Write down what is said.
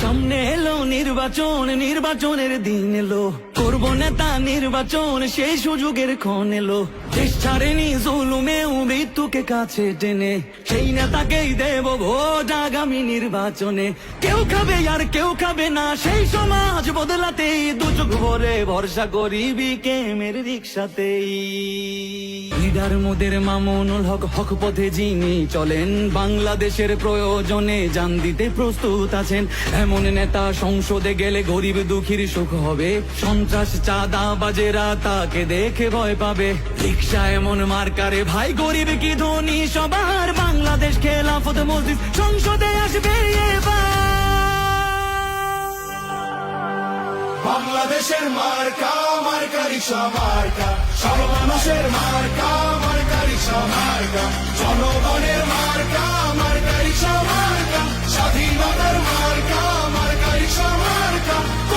সামনে এলো নির্বাচন, নির্বাচনের দিন এলো, করব নেতা নির্বাচন, সেই সুযোগের ক্ষণ এলো। দেশ ছাড়েনি জুলুমেও মৃত্যুকে কাছে টেনে, সেই নেতাকেই দেব ভোট আগামী নির্বাচনে। কেউ খাবে আর কেউ খাবে না, সেই সমাজ বদলাতেই দু চোখ ভরে ভরসা করি বিকেমের রিক্সাতেই। লিডার মোদের মামুনুল হক, হক পথে যিনি চলেন, বাংলাদেশের প্রয়োজনে জান দিতে প্রস্তুত আছেন। এমন নেতা সংসদে গেলে গরিব দুঃখীর সুখ হবে, সন্ত্রাস চাঁদাবাজেরা তাকে দেখে ভয় পাবে। রিক্সা এমন মার্কারে ভাই, গরিব কি ধনী সবার, বাংলাদেশ খেলাফত মসজিদ সংসদে আসবে এবার। বাংলাদেশের মার্কা, মার্কা রিক্সা মার্কা, সব মানুষের মার্কা, মার্কা রিক্সা মার্কা, জনগণের